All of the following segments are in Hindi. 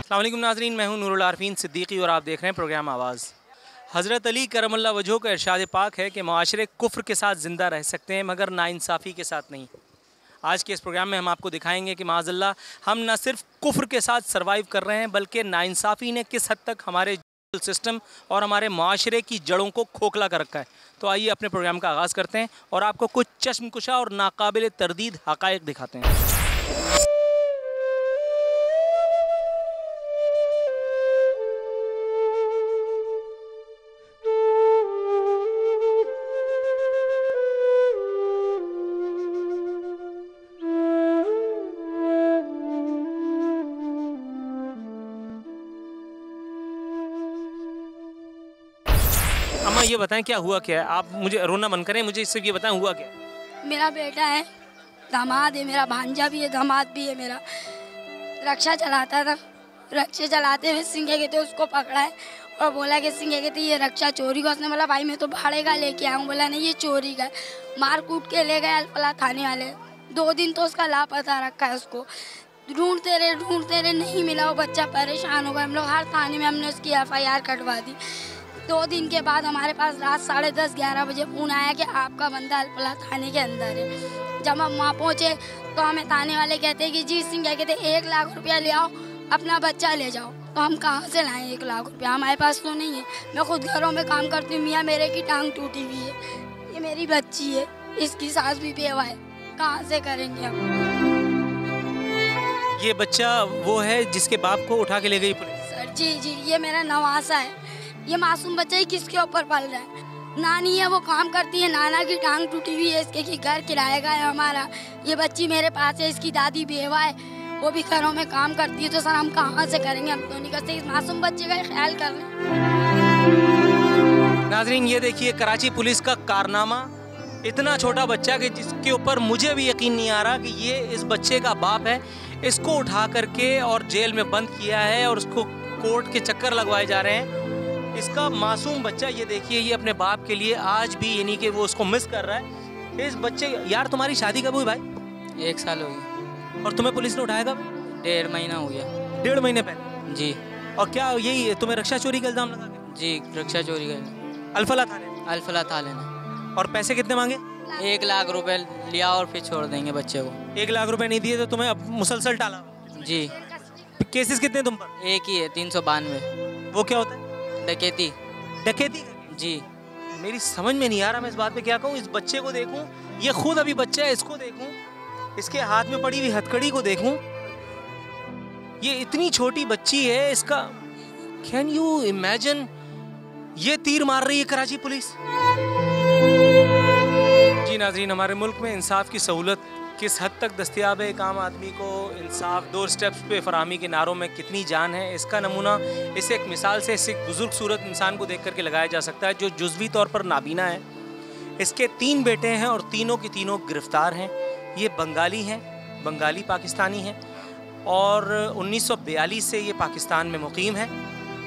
अस्सलाम वालेकुम नाज़रीन, मैं हूं नूरुल आरफीन सिद्दीकी और आप देख रहे हैं प्रोग्राम आवाज़। हज़रत अली करमल्ला वजहो का इरशाद पाक है कि माशरे कुफ्र के साथ ज़िंदा रह सकते हैं मगर नाइंसाफ़ी के साथ नहीं। आज के इस प्रोग्राम में हम आपको दिखाएंगे कि माज़अल्लाह हम न सिर्फ कुफ्र के साथ सर्वाइव कर रहे हैं बल्कि नाइंसाफ़ी ने किस हद तक हमारे सिस्टम और हमारे माशरे की जड़ों को खोखला कर रखा है। तो आइए अपने प्रोग्राम का आगाज़ करते हैं और आपको कुछ चश्मकुशा और नाकाबिल तरदीद हक़ाइक़ दिखाते हैं। अम्मा ये बताएं क्या हुआ क्या है? आप मुझे रोना बंद करें, मुझे इससे ये बताएं हुआ क्या है? मेरा बेटा है, दामाद है, मेरा भांजा भी है, दामाद भी है मेरा। रक्षा चलाता था, रक्षा चलाते हुए सिंगे के थे उसको पकड़ा है और बोला कि सिंगे के थे ये रक्षा चोरी का। उसने बोला भाई मैं तो भाड़े का लेके आया हूँ। बोला नहीं ये चोरी का। मार कूट के ले गए अल्फला थाने वाले। 2 दिन तो उसका लापता रखा है। उसको ढूंढते रहे नहीं मिला। वो बच्चा परेशान हो गया। हम लोग हर थाने में हमने उसकी FIR कटवा दी। 2 दिन के बाद हमारे पास रात 10:30-11 बजे फ़ोन आया कि आपका बंदा अल्फला थाने के अंदर है। जब हम वहाँ पहुँचे तो हमें थाने वाले कहते हैं कि जी सिंह कहते 1 लाख रुपया ले आओ, अपना बच्चा ले जाओ। तो हम कहाँ से लाएं 1 लाख रुपया? हमारे पास तो नहीं है। मैं खुद घरों में काम करती हूँ। मियाँ मेरे की टांग टूटी हुई है, ये मेरी बच्ची है, इसकी सास भी बेवा है, कहाँ से करेंगे हम? ये बच्चा वो है जिसके बाप को उठा के ले गई पुलिस? सर जी ये मेरा नवासा है। ये मासूम बच्चा ही किसके ऊपर पल रहा है? नानी है वो काम करती है, नाना की टांग टूटी हुई है, इसके की घर किराए का है हमारा। ये बच्ची मेरे पास है, इसकी दादी बेवा है, वो भी घरों में काम करती है। तो सर हम कहाँ से करेंगे? हम तो नहीं करते। इस मासूम बच्चे का ख्याल कर लें। नाजरीन ये देखिए कराची पुलिस का कारनामा। इतना छोटा बच्चा कि जिसके ऊपर मुझे भी यकीन नहीं आ रहा कि ये इस बच्चे का बाप है, इसको उठा करके और जेल में बंद किया है और उसको कोर्ट के चक्कर लगवाए जा रहे हैं। इसका मासूम बच्चा ये देखिए, ये अपने बाप के लिए आज भी यानी कि वो उसको मिस कर रहा है। इस बच्चे यार तुम्हारी शादी कब हुई भाई? 1 साल हो गई। और तुम्हें पुलिस ने उठाया कब? 1.5 महीना हो गया। 1.5 महीने पहले जी। और क्या यही तुम्हें रक्षा चोरी का इल्जाम लगा के? जी रक्षा चोरी कर अल्फला थाने? अल्फला थाने ने। और पैसे कितने मांगे? 1 लाख रुपए लिया और फिर छोड़ देंगे बच्चे को। 1 लाख रुपए नहीं दिए तो तुम्हें अब मुसलसल टाला? जी। केसेस कितने तुम पर? एक ही है 392। वो क्या होता है? डकैती। डकैती? जी। मेरी समझ में नहीं आ रहा मैं इस बात पे क्या कहूँ। इस बच्चे को देखूं, ये खुद अभी बच्चा है, इसको देखूं, इसके हाथ में पड़ी हुई हथकड़ी को देखूं। ये इतनी छोटी बच्ची है, इसका कैन यू इमेजिन? ये तीर मार रही है कराची पुलिस। जी नाज़रीन, हमारे मुल्क में इंसाफ की सहूलत किस हद तक दस्तयाब है? एक आम आदमी को इंसाफ डोर स्टेप्स पे फरहमी के नारों में कितनी जान है, इसका नमूना इस एक मिसाल से इस एक बुज़ुर्ग सूरत इंसान को देख करके लगाया जा सकता है जो जुज़वी तौर पर नाबीना है। इसके 3 बेटे हैं और तीनों के तीनों गिरफ़्तार हैं। ये बंगाली हैं, बंगाली पाकिस्तानी हैं और 1942 से ये पाकिस्तान में मुकीम है।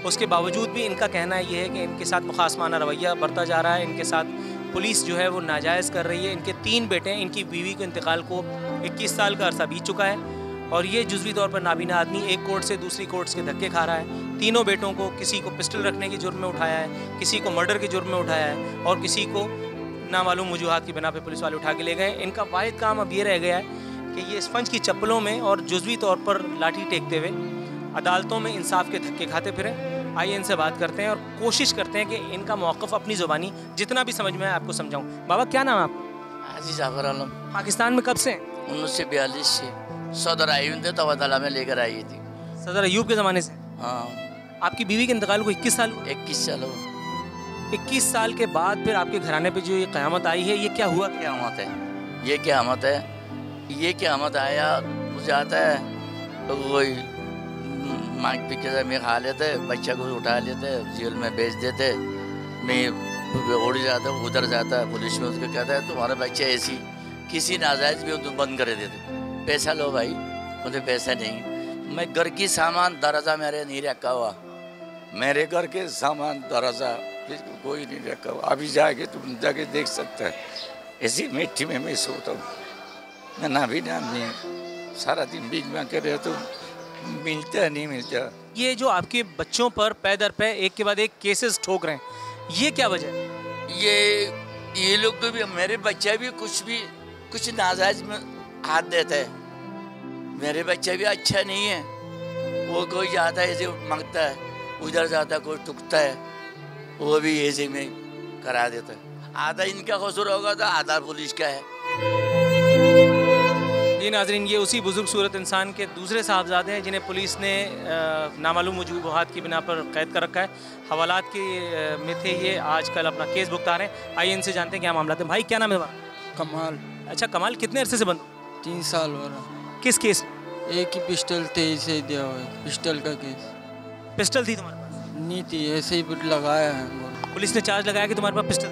उसके बावजूद भी इनका कहना ये है कि इनके साथ मुखासमाना रवैया बरता जा रहा है, इनके साथ पुलिस जो है वो नाजायज़ कर रही है। इनके 3 बेटे हैं, इनकी बीवी को इंतकाल को 21 साल का अरसा बीत चुका है और ये जुज़वी तौर पर नाबीना आदमी एक कोर्ट से दूसरी कोर्ट के धक्के खा रहा है। तीनों बेटों को किसी को पिस्टल रखने के जुर्म में उठाया है, किसी को मर्डर के जुर्म में उठाया है और किसी को नामालूम वजूहात की बिना पे पुलिस वाले उठा के ले गए। इनका वाहिद काम अब ये रह गया है कि ये स्पंज की चप्पलों में और जुज़वी तौर पर लाठी टेकते हुए अदालतों में इंसाफ के धक्के खाते फिरें। आइए इनसे बात करते हैं और कोशिश करते हैं कि इनका मौक़िफ़ अपनी ज़ुबानी जितना भी समझ में आए आपको समझाऊं। बाबा क्या नाम है आपका? हाजी जाफर आलम। पाकिस्तान में कब से? 1942 से सदर आयुन थे तबादला में लेकर आई थी। सदर अयूब के ज़माने से? हाँ। आपकी बीवी के इंतकाल को 21 साल हुआ? 21 साल हो। 21 साल के बाद फिर आपके घराने पे जो ये क़यामत आई है, ये क्या हुआ? क़यामत है ये, क़यामत है ये, क़यामत आया मुझे आता है तो वही मांग पी के मैं खा लेते, बच्चा को उठा लेते, जेल में बेच देते। मैं उड़ जाता, उधर जाता पुलिस में, उसको कहता है तुम्हारा बच्चा ऐसी किसी नाजायज़ भी तुम बंद कर देते, पैसा लो भाई। मुझे पैसा नहीं। मैं घर की सामान दरजा मेरे नहीं रखा हुआ, मेरे घर के सामान दरजा कोई नहीं रखा हुआ। अभी जाके तुम जाके देख सकते हैं, ऐसी मिट्टी में मैं सोता हूँ। मैं ना भी नाम नहीं, सारा दिन बीच में कर रहे तो मिलता नहीं मिलता। ये जो आपके बच्चों पर पै दर पे एक के बाद एक केसेस ठोक रहे हैं, ये क्या वजह है? ये लोग को भी, मेरे बच्चा भी कुछ नाजायज में हाथ देता है। मेरे बच्चा भी अच्छा नहीं है, वो कोई जाता है ऐसे मांगता है, उधर जाता है, कोई टुकता है, वो भी ऐसे में करा देता है। आधा इनका कसूर होगा तो आधा पुलिस का है। जी नाजरीन, ये उसी बुजुर्ग सूरत इंसान के दूसरे साहबजादे हैं जिन्हें पुलिस ने नामालूम वजूहात की बिना पर कैद कर रखा है। हवालात के में थे ये, आजकल अपना केस भुगता रहे हैं। आइए इनसे जानते हैं क्या मामला है। भाई क्या नाम है तुम्हारा? कमाल। अच्छा कमाल, कितने अरसे से बंद? 3 साल हो रहा। किस केस? एक ही पिस्टल थे, इसे दिया हुआ है, पिस्टल का केस। पिस्टल थी तुम्हारे पास? नहीं थी, ऐसे ही बुट लगाया है बोल। पुलिस ने चार्ज लगाया कि तुम्हारे पास पिस्टल?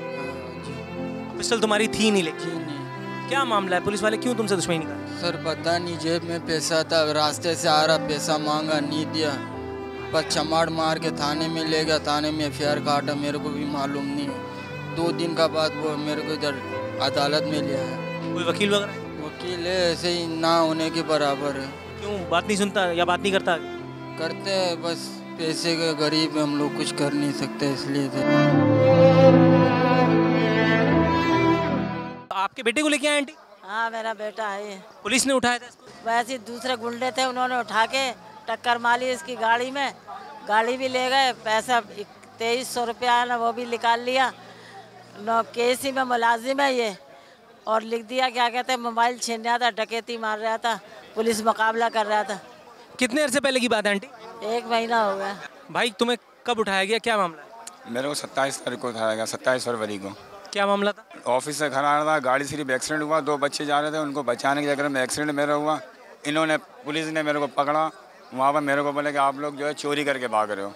जी पिस्टल तुम्हारी थी नहीं लेकिन? जी नहीं क्या मामला है, पुलिस वाले क्यों तुमसे दुश्मनी निकाली? सर, पता नहीं, जेब में पैसा था, रास्ते से आ रहा, पैसा मांगा, नहीं दिया, बस चमाड़ मार के थाने में ले गया, थाने में FIR काटा, मेरे को भी मालूम नहीं है। 2 दिन का बाद वो मेरे को इधर अदालत में लिया है। कोई वकील वगैरह? वकील है, ऐसे ही ना होने के बराबर है। क्यों बात नहीं सुनता या बात नहीं करता? करते हैं, बस पैसे के गरीब हम लोग, कुछ कर नहीं सकते, इसलिए थे। आपके बेटे को लेके आए आंटी? हाँ, मेरा बेटा है। पुलिस ने उठाया था इसको? वैसे ही दूसरे गुंडे थे, उन्होंने उठा के टक्कर मारी इसकी गाड़ी में, गाड़ी भी ले गए, पैसा 2300 रुपया ना वो भी निकाल लिया। नो केसी में मुलाजिम है ये, और लिख दिया क्या कहते हैं, मोबाइल छीन रहा था, डकैती मार रहा था, पुलिस मुकाबला कर रहा था। कितने अरसे पहले की बात है आंटी? 1 महीना हो गया। भाई तुम्हें कब उठाया गया, क्या मामला है? मेरे को 27 तारीख को उठाया गया, 27 फरवरी को। क्या मामला था? ऑफिस से घर आ रहा था, गाड़ी सिर्फ एक्सीडेंट हुआ, 2 बच्चे जा रहे थे, उनको बचाने के चक्कर में एक्सीडेंट मेरा हुआ। इन्होंने, पुलिस ने मेरे को पकड़ा, वहाँ पर मेरे को बोले कि आप लोग जो है चोरी करके भाग रहे हो।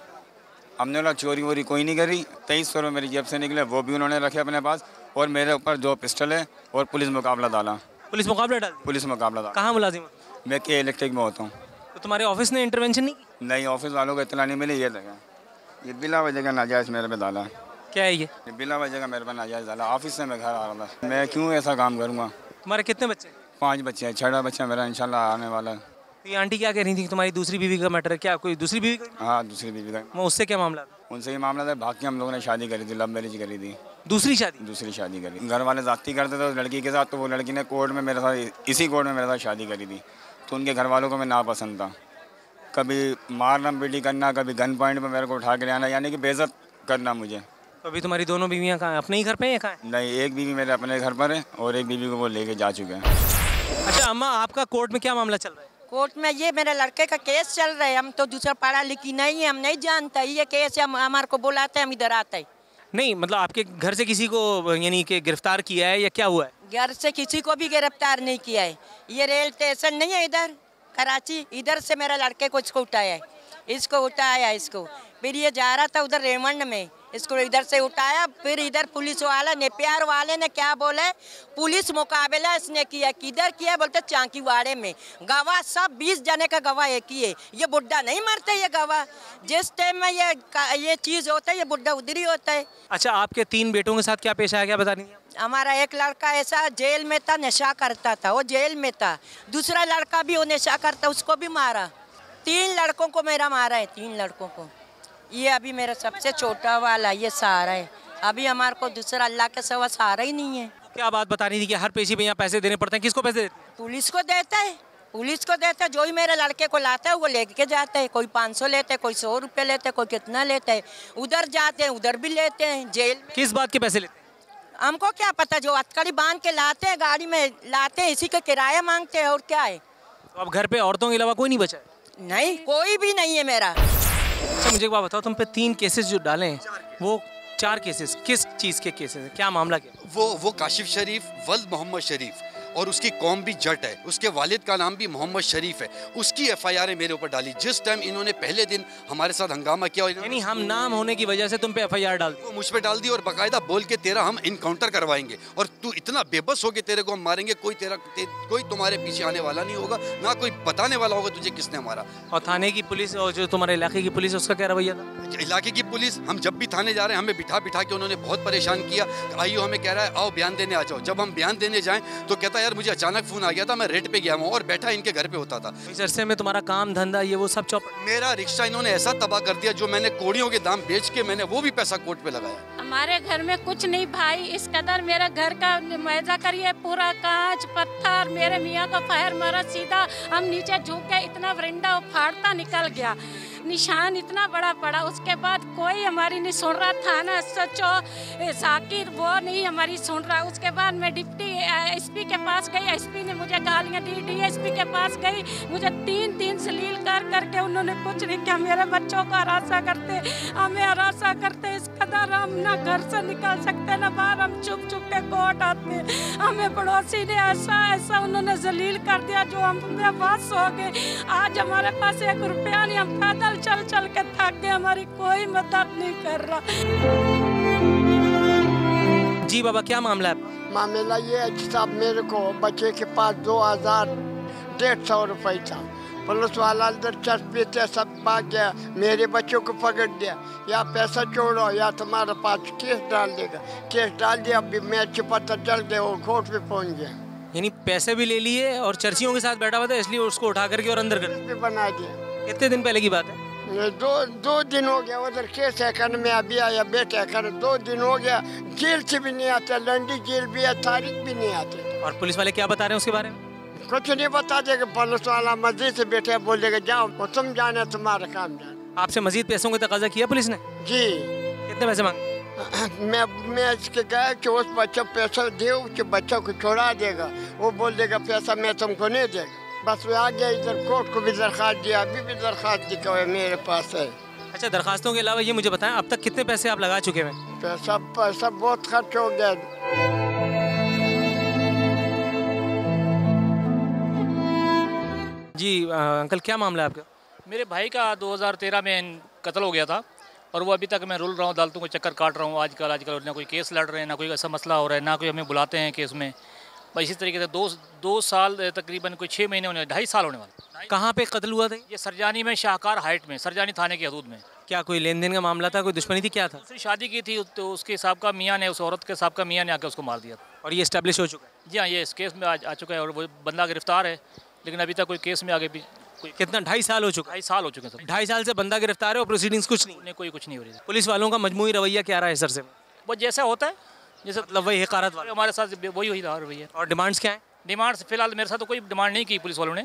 हमने बोला चोरी वोरी कोई नहीं करी। 2300 रुपये मेरी जेब से निकले, वो भी उन्होंने रखे अपने पास, और मेरे ऊपर 2 पिस्टल है और पुलिस मुकाबला डाला। पुलिस मुकाबला डाल? पुलिस मुकाबला डाला। कहाँ मुलाजिम? मैं के इलेक्ट्रिक में होता हूँ। तो तुम्हारे ऑफिस ने इंटरवेंशन नहीं की? नहीं, ऑफिस वालों को इतना नहीं मिली। ये देखा, ये बिला वजह का नाजायज़ मेरे पे डाला। क्या है ये? बिला वजह का मेरे पे नाजायज़ डाला। ऑफिस से मैं घर आ रहा था, मैं क्यों ऐसा काम करूँगा? तुम्हारे कितने बच्चे? 5 बच्चे हैं, 6वां बच्चा मेरा इंशाल्लाह आने वाला है। तो ये आंटी क्या कह रही थी कि तुम्हारी दूसरी बीवी का मैटर है? क्या कोई दूसरी बीवी का? हाँ, दूसरी बीवी का। वो उससे क्या मामला था? उनसे ही मामला था, बाकी हम लोगों ने शादी करी थी, लव मैरिज करी थी। दूसरी शादी? दूसरी शादी करी। घर वाले जाती करते थे उस लड़की के साथ, तो वो लड़की ने कोर्ट में मेरे साथ, इसी कोर्ट में मेरे साथ शादी करी थी। तो उनके घर वालों को मैं नापसंद था। कभी मारना पीटी करना, कभी गन पॉइंट पर मेरे को उठा के ले आना, यानी कि बेइज्जत करना मुझे। तो अभी तुम्हारी दोनों बीवियाँ कहाँ हैं? अपने ही घर पे हैं या कहाँ हैं? नहीं, एक बीवी मेरे अपने घर पर है और एक बीवी को वो लेके जा चुके हैं। अच्छा अम्मा, आपका कोर्ट में क्या मामला चल रहा है? कोर्ट में ये मेरे लड़के का केस चल रहा है। हम तो दूसरा पढ़ा लिखी नहीं है, हम नहीं जानता ये केस है। हमारे को बुलाते हैं, हम इधर आते हैं। नहीं मतलब आपके घर से किसी को यानी कि गिरफ्तार किया है या क्या हुआ है? घर से किसी को भी गिरफ्तार नहीं किया है। ये रेल स्टेशन नहीं है इधर कराची, इधर से मेरे लड़के को इसको उठाया है, इसको फिर ये जा रहा था उधर रेमंड में, इसको इधर से उठाया, फिर इधर पुलिस वाला नेपियार वाले ने क्या बोले, पुलिस मुकाबला इसने किया। किधर किया बोलते चांकीवाड़े में। गवाह सब 20 जने का गवाह एक ही है। ये बुड्ढा नहीं मरते, ये गवाह जिस टाइम में ये चीज़ होता है, ये बुड्ढा उधर ही होता है। अच्छा आपके 3 बेटों के साथ क्या पेश आया, क्या बता दीजिए? हमारा एक लड़का ऐसा जेल में था, नशा करता था, वो जेल में था। दूसरा लड़का भी वो नशा करता, उसको भी मारा। 3 लड़कों को मेरा मारा है, 3 लड़कों को। ये अभी मेरा सबसे छोटा वाला ये सहारा है। अभी हमारे को दूसरा अल्लाह के सिवा सहारा ही नहीं है। क्या बात बता रही थी कि हर पेशी पे यहाँ पैसे देने पड़ते हैं? किसको पैसे देते हैं? पुलिस को देता है, पुलिस को देता है। जो ही मेरे लड़के को लाता है वो लेके जाता है। कोई 500 लेते हैं, कोई 100 रुपये लेते हैं, कोई कितना लेता है। उधर जाते हैं, उधर भी लेते हैं जेल में। किस बात के पैसे लेते हैं? हमको क्या पता, जो हथकड़ी बांध के लाते हैं, गाड़ी में लाते हैं, इसी का किराया मांगते हैं और क्या है। तो अब घर पे औरतों के अलावा कोई नहीं बचा है? नहीं, कोई भी नहीं है मेरा। अच्छा मुझे एक बात बताओ, तुम पे 3 केसेस जो डाले हैं, वो 4 केसेस किस चीज़ के केसेस हैं? क्या मामला क्या? वो काशिफ शरीफ वल्द मोहम्मद शरीफ, और उसकी कौम भी जट है, उसके वालिद का नाम भी मोहम्मद शरीफ है। उसकी FIR मेरे ऊपर डाली। जिस टाइम इन्होंने पहले दिन हमारे साथ हंगामा किया, यानी हम नाम होने की वजह से तुम पे FIR डाल दी? वो मुझ पे डाल दी और बाकायदा बोल के तेरा हम इनकाउंटर करवाएंगे और तू इतना बेबस हो के तेरे को हम मारेंगे, कोई तुम्हारे पीछे आने वाला नहीं होगा, ना कोई बताने वाला होगा तुझे किसने मारा। और थाने की पुलिस और जो तुम्हारे इलाके की पुलिस, उसका क्या रवैया था? इलाके की पुलिस, हम जब भी थाने जा रहे हैं हमें बिठा के उन्होंने बहुत परेशान किया। आइयो हमें कह रहा है आओ बयान देने आ जाओ। जब हम बयान देने जाएं तो कहता है यार यार मुझे अचानक फ़ोन आ गया था, मैं रेट पे गया हूँ और बैठा इनके घर पे होता था। इस अरसे में तुम्हारा काम धंधा ये वो सब चौपट। मेरा रिक्शा इन्होंने ऐसा तबाह कर दिया, जो मैंने कोड़ियों के दाम बेच के मैंने वो भी पैसा कोर्ट पे लगाया। हमारे घर में कुछ नहीं भाई, इस कदर मेरा घर का मुआवजा करिए, पूरा कांच पत्थर, मेरे मियाँ का फायर मारा सीधा, हम नीचे झुक गए, इतना वरिंडा फाड़ता निकल गया, निशान इतना बड़ा पड़ा। उसके बाद कोई हमारी नहीं सुन रहा, थाना सचो साकिर वो नहीं हमारी सुन रहा। उसके बाद मैं डिप्टी एसपी के पास गई, एसपी ने मुझे गालियाँ दी, डीएसपी के पास गई, मुझे तीन सलील करके उन्होंने कुछ नहीं किया। मेरे बच्चों को हरासा करते, हमें हरासा करते, इस कदर हम ना घर से निकल सकते ना बाहर, हम चुप के कोर्ट आते। हमें पड़ोसी ने ऐसा उन्होंने जलील कर दिया, जो हम बस हो गए। आज हमारे पास 1 रुपया नहीं, हम पैदल चल के थक गए, हमारी कोई मदद नहीं कर रहा। जी बाबा, क्या मामला है? मामला ये है साहब, मेरे को बच्चे के पास 2150 रुपये था, पुलिस वाला अंदर चस्पी थे, सब भाग गया, मेरे बच्चों को पकड़ दिया, या पैसा छोड़ो या तुम्हारे पास केस डाल देगा। केस डाल दिया, अभी मैं पता चल गया, वो कोर्ट पे पहुंच गया। यानी पैसे भी ले लिए और चर्चियों के साथ बैठा हुआ था, इसलिए उसको उठा करके और अंदर कर बना दिया। कितने दिन पहले की बात है? दो दिन हो गया, उधर केस है कर, मैं अभी आया बेटा कर, 2 दिन हो गया, जेल से भी नहीं आते, लंडी जेल भी है, तारीख भी नहीं आते। और पुलिस वाले क्या बता रहे हैं उसके बारे में? कुछ नहीं बता देगा, पुलिस वाला मस्जिद से बैठे बोल देगा जाओ, तुम जाने तुम्हारा काम जाने। आपसे मजीद पैसों का तकाजा किया पुलिस ने? जी। कितने पैसे मांगे? मैं इसके गया कि उस बच्चे पैसा दे, उसके बच्चों को छोड़ा देगा, वो बोल देगा पैसा मैं तुमको नहीं देगा। बस वो आ गया, इधर कोर्ट को भी दरख्वास्त दिया, अभी भी दरख्वास्त लिखा हुआ मेरे पास है। अच्छा, दरखास्तों के अलावा ये मुझे बताएं, अब तक कितने पैसे आप लगा चुके हैं? पैसा बहुत खर्च हो गया। जी अंकल, क्या मामला है आपका? मेरे भाई का 2013 में कत्ल हो गया था, और वो अभी तक मैं रुल रहा हूँ, अदालतों को चक्कर काट रहा हूँ। आजकल ना कोई केस लड़ रहे हैं, ना कोई ऐसा मसला हो रहा है, ना कोई हमें बुलाते हैं केस में। बस इसी तरीके से दो साल तकरीबन कोई 6 महीने होने, 2.5 साल होने वाले। कहाँ पे कत्ल हुआ था? ये सरजानी में, शाहकार हाइट में, सरजानी थाने की हदूद में। क्या कोई लेन देन का मामला था, कोई दुश्मनी थी, क्या था? दूसरी शादी की थी, तो उसके साबका मियाँ ने, उस औरत के साबका मियाँ ने आकर उसको मार दिया। और ये इस्टेब्लिश हो चुका है? जी हाँ, ये इस केस में आ चुका है, और वो बंदा गिरफ्तार है, लेकिन अभी तक कोई केस में आगे भी कितना 2.5 साल हो चुका? 2.5 साल हो चुके हैं सर। 2.5 साल से बंदा गिरफ्तार है और प्रोसीडिंग्स कुछ नहीं? कोई कुछ नहीं हो रही है। पुलिस वालों का मजमूई रवैया क्या रहा है सर से? वो जैसा होता है, जैसे मतलब वही हकारत वाले हमारे साथ वही हुई रवैया। और डिमांड्स क्या है? डिमांड्स फिलहाल मेरे साथ तो कोई डिमांड नहीं की पुलिस वालों ने,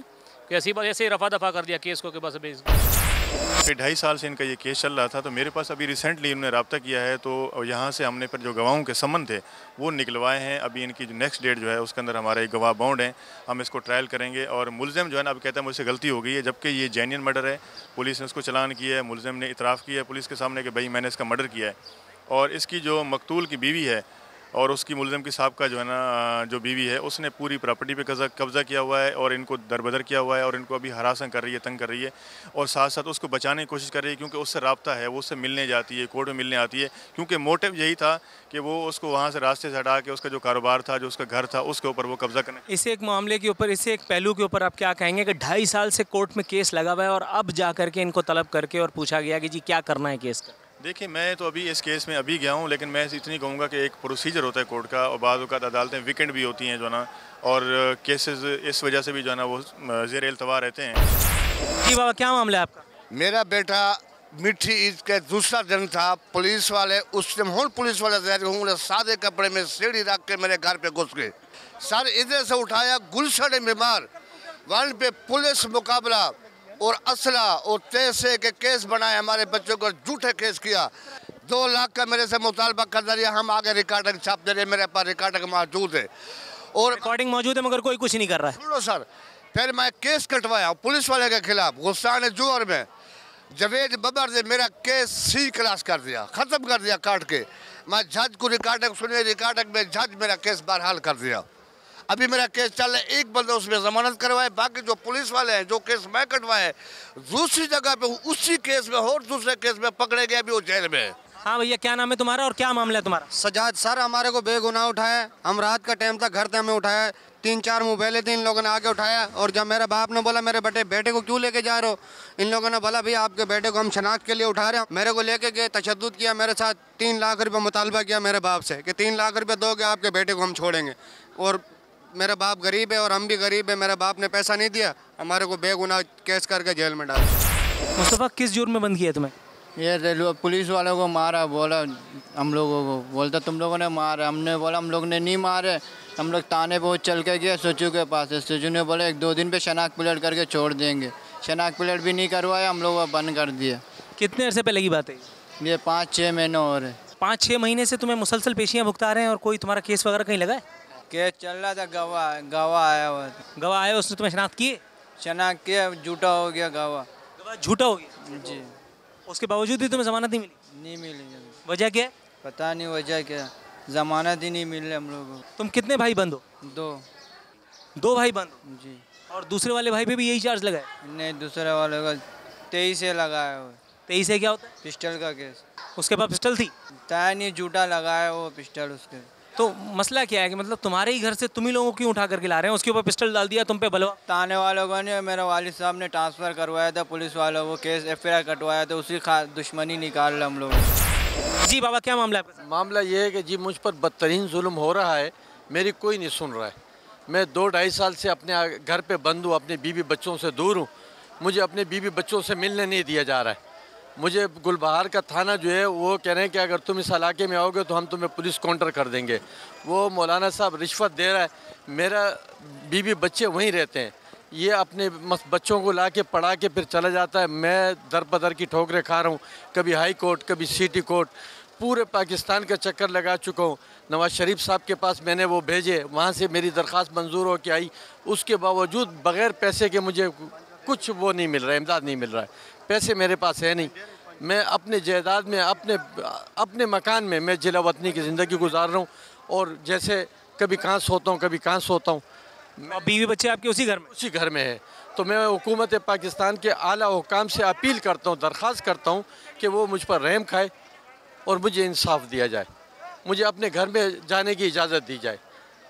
कि ऐसी बात, ऐसे ही रफा दफा कर दिया केस को, कि बस 2.5 साल से इनका ये केस चल रहा था। तो मेरे पास अभी रिसेंटली उन्होंने रब्ता किया है, तो यहाँ से हमने फिर जो गवाहों के सम्मन थे वो निकलवाए हैं। अभी इनकी जो नेक्स्ट डेट जो है उसके अंदर हमारा एक गवाह बाउंड है, हम इसको ट्रायल करेंगे। और मुलजिम जो है ना, अब कहता है मुझसे गलती हो गई है, जबकि ये जेन्युइन मर्डर है, पुलिस ने उसको चलान किया है, मुलजिम ने इतराफ़ किया है पुलिस के सामने कि भाई मैंने इसका मर्डर किया है। और इसकी जो मकतूल की बीवी है और उसकी मुलजिम की साहब का जो है ना जो बीवी है, उसने पूरी प्रॉपर्टी पे कब्ज़ा किया हुआ है और इनको दरबदर किया हुआ है, और इनको अभी हरासा कर रही है, तंग कर रही है, और साथ साथ उसको बचाने की कोशिश कर रही है, क्योंकि उससे राब्ता है, वो उससे मिलने जाती है, कोर्ट में मिलने आती है, क्योंकि मोटिव यही था कि वो उसको वहाँ से रास्ते से हटा के उसका जो कारोबार था, जो उसका घर था, उसके ऊपर वो कब्ज़ा करने। इस एक मामले के ऊपर, इस एक पहलू के ऊपर आप क्या कहेंगे कि 2.5 साल से कोर्ट में केस लगा हुआ है और अब जा करके इनको तलब करके और पूछा गया कि जी क्या करना है केस का? देखिए, मैं तो अभी इस केस में अभी गया हूँ, लेकिन मैं इतनी कहूँगा कि एक प्रोसीजर होता है कोर्ट का, और बाद औक़ात अदालतें वीकेंड भी होती हैं जो ना, और केसेस इस वजह से भी जो है ना वो ज़ेर इल्तवा रहते हैं। जी बाबा, क्या मामला है आपका? मेरा बेटा मिठी ईद का दूसरा दिन था, पुलिस वाले उस दिन पुलिस वाले सादे कपड़े में सीढ़ी रख के मेरे घर पे घुस गए। सर इधर से उठाया, गुलशन में मार, वहाँ पे पुलिस मुकाबला और असला और पैसे के केस बनाए, हमारे बच्चों को झूठे केस किया। 2 लाख का मेरे से मुतालबा कर दिया, हम आगे रिकॉर्डिंग छाप दे रहे, मेरे पास रिकॉर्डिंग मौजूद है, और रिकॉर्डिंग मौजूद है, मगर कोई कुछ नहीं कर रहा है। सुनो सर, फिर मैं केस कटवाया पुलिस वाले के खिलाफ, गुस्सा ने जोर में जवेद बबर ने मेरा केस C क्लास कर दिया, ख़त्म कर दिया काट के। मैं जज को रिकॉर्डिंग सुनी, रिकॉर्डिंग में जज मेरा केस बहरहाल कर दिया। अभी मेरा केस चल रहा है, एक बंदा उसमें जमानत करवाए, बाकी जो पुलिस वाले हैं जो केस मैं कटवाए दूसरी जगह पे उसी केस में और दूसरे केस में पकड़े गए, अभी वो जेल में है। हाँ भैया, क्या नाम है तुम्हारा और क्या मामला है तुम्हारा? सजाद सर, हमारे को बेगुनाह उठाया, हम रात का टाइम था, घर से हमें उठाया, 3-4 मोबाइलें थी, इन लोगों ने आके उठाया, और जब मेरे बाप ने बोला मेरे बेटे को क्यों लेके जा रहे हो, इन लोगों ने बोला भैया आपके बेटे को हम शनाख्त के लिए उठा रहे हैं। मेरे को लेके गए, तशद्दुद किया मेरे साथ, 3 लाख रुपये मुतालबा किया मेरे बाप से कि 3 लाख रुपये दोगे आपके बेटे को हम छोड़ेंगे, और मेरा बाप गरीब है और हम भी गरीब है, मेरे बाप ने पैसा नहीं दिया, हमारे को बेगुनाह केस करके जेल में डाला। मुस्तफ़ा किस जुर्म में बंद किया तुम्हें? ये रेलवे पुलिस वालों को मारा, बोला हम लोगों को, बोलता तुम लोगों ने मारा, हमने बोला हम लोग ने नहीं मारे, हम लोग थाने बहुत चल के गए सोचू के पास है, सोचू ने बोला 1-2 दिन पे शनाख्त प्लेट करके छोड़ देंगे, शनाख्त प्लेट भी नहीं करवाया, हम लोग बंद कर दिया। कितने अरसे पहले की बात है? ये 5-6 महीने हो रहे। 5-6 महीने से तुम्हें मुसलसल पेशियाँ भुगता रहे हैं और कोई तुम्हारा केस वगैरह कहीं लगा है? केस चल रहा था, गवाह आया हुआ था। गवाह आया, उसने तुम्हें शनाख्त किए? शनाख्त किया, झूठा हो गया गवाह। झूठा हो गया जी। उसके बावजूद भी तुम्हें जमानत नहीं मिली? नहीं मिली। वजह क्या है? पता नहीं वजह क्या, जमानत ही नहीं मिल रही हम लोगों को। तुम कितने भाई बंद हो? 2 भाई बंद हो? जी। और दूसरे वाले भाई पे भी यही चार्ज लगा है? नहीं, दूसरे वाले का 23 से लगाया हुआ। 23 से क्या होता है? पिस्टल का केस। उसके पास पिस्टल थी? नहीं, झूठा लगाया वो पिस्टल उसके। तो मसला क्या है कि मतलब तुम्हारे ही घर से तुम ही लोगों को क्यों उठा करके ला रहे हैं? उसके ऊपर पिस्टल डाल दिया, तुम पे बलवा। थाने वालों को नहीं, मेरे वालिद साहब ने ट्रांसफ़र करवाया था पुलिस वालों को, केस FIR कटवाया था, उसी दुश्मनी निकाल रहे हम लोग। जी बाबा, क्या मामला है? मामला ये है कि जी मुझ पर बदतरीन जुल्म हो रहा है, मेरी कोई नहीं सुन रहा है। मैं 2-2.5 साल से अपने घर पे बंद हूँ, अपने बीवी बच्चों से दूर हूँ, मुझे अपने बीवी बच्चों से मिलने नहीं दिया जा रहा है। मुझे गुलबहार का थाना जो है वो कह रहे हैं कि अगर तुम इस इलाके में आओगे तो हम तुम्हें पुलिस काउंटर कर देंगे। वो मौलाना साहब रिश्वत दे रहा है, मेरा बीवी बच्चे वहीं रहते हैं, ये अपने बच्चों को ला के पढ़ा के फिर चला जाता है। मैं दर बदर की ठोकरें खा रहा हूँ, कभी हाई कोर्ट, कभी सिटी कोर्ट, पूरे पाकिस्तान का चक्कर लगा चुका हूँ। नवाज शरीफ साहब के पास मैंने वो भेजे, वहाँ से मेरी दरख्वास्त मंजूर हो के आई, उसके बावजूद बग़ैर पैसे के मुझे कुछ वो नहीं मिल रहा है, इमदाद नहीं मिल रहा है। पैसे मेरे पास है नहीं, मैं अपने जायदाद में अपने मकान में मैं जिला वतनी की ज़िंदगी गुजार रहा हूँ, और जैसे कभी कहाँ सोता हूँ कभी कहाँ सोता हूँ। बीवी बच्चे आपके उसी घर में? है। तो मैं हुकूमत पाकिस्तान के आला हुकाम से अपील करता हूँ, दरख्वास्त करता हूँ कि वो मुझ पर रहम खाए और मुझे इंसाफ दिया जाए, मुझे अपने घर में जाने की इजाज़त दी जाए।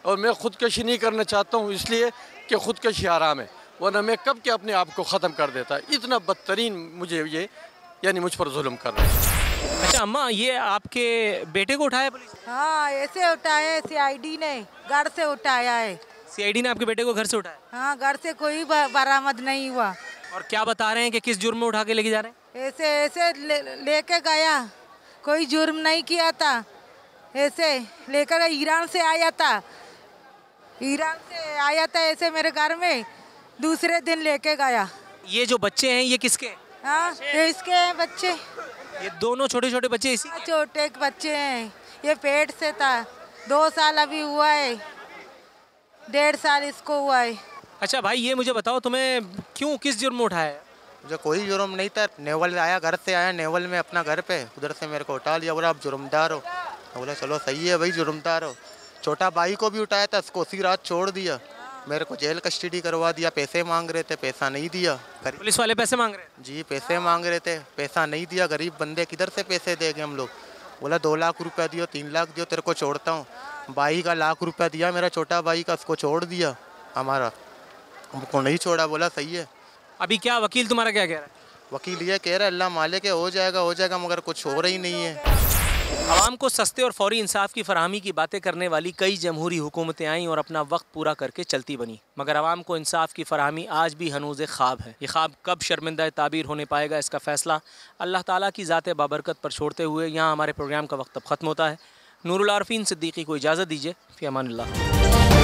और मैं ख़ुदकशी नहीं करना चाहता हूँ इसलिए कि ख़ुदकशी आराम है, वरना मैं कब के अपने आप को ख़त्म कर देता। इतना बदतरीन मुझे ये यानी मुझ पर जुल्म कर रहे हैं। अच्छा अम्मा, ये आपके बेटे को उठाया पुलिस? हाँ, ऐसे उठाया, CID ने घर से उठाया है। CID ने आपके बेटे को घर से उठाया? हाँ, घर से कोई बरामद नहीं हुआ। और क्या बता रहे हैं कि किस जुर्म में उठा के लेके जा रहे हैं? ऐसे लेके गया, कोई जुर्म नहीं किया था, ऐसे लेकर ईरान से आया था, ऐसे मेरे घर में, दूसरे दिन लेके गया। ये जो बच्चे हैं ये किसके? हाँ, ये इसके हैं बच्चे। ये दोनों छोटे छोटे बच्चे इसी? छोटे बच्चे हैं, ये पेट से था, 2 साल अभी हुआ है, 1.5 साल इसको हुआ है। अच्छा भाई, ये मुझे बताओ तुम्हें क्यों, किस जुर्म में उठाया? मुझे कोई जुर्म नहीं था, नेवल आया, घर से आया नेवल में अपना घर पे, उधर से मेरे को उठा लिया, बोला आप जुर्मदार हो। बोला चलो सही है भाई, जुर्मदार हो। छोटा भाई को भी उठाया था, उसको उसी रात छोड़ दिया, मेरे को जेल कस्टडी करवा दिया। पैसे मांग रहे थे, पैसा नहीं दिया। पुलिस वाले पैसे मांग रहे? जी, पैसे मांग रहे थे, पैसा नहीं दिया। गरीब बंदे किधर से पैसे देंगे हम लोग। बोला 2 लाख रुपया दियो, 3 लाख दियो, तेरे को छोड़ता हूँ। भाई का 1 लाख रुपया दिया, मेरा छोटा भाई का, उसको छोड़ दिया, हमारा हमको नहीं छोड़ा। बोला सही है। अभी क्या वकील तुम्हारा क्या कह रहा है? वकील ये कह रहा है अल्लाह मालिक है, हो जाएगा, मगर कुछ हो रही नहीं है। आवाम को सस्ते और फौरी इंसाफ की फराहमी की बातें करने वाली कई जमहूरी हुकूमतें आईं और अपना वक्त पूरा करके चलती बनी, मगर आवाम को इंसाफ की फराहमी आज भी हनूज़ ख्वाब है। ये ख्वाब कब शर्मिंदा ताबीर होने पाएगा, इसका फ़ैसला अल्लाह ताला की ज़ात बाबरकत पर छोड़ते हुए यहाँ हमारे प्रोग्राम का वक्त अब ख़त्म होता है। नूरुल आरफीन सिद्दीकी को इजाज़त दीजिए। फ़ी अमानिल्लाह।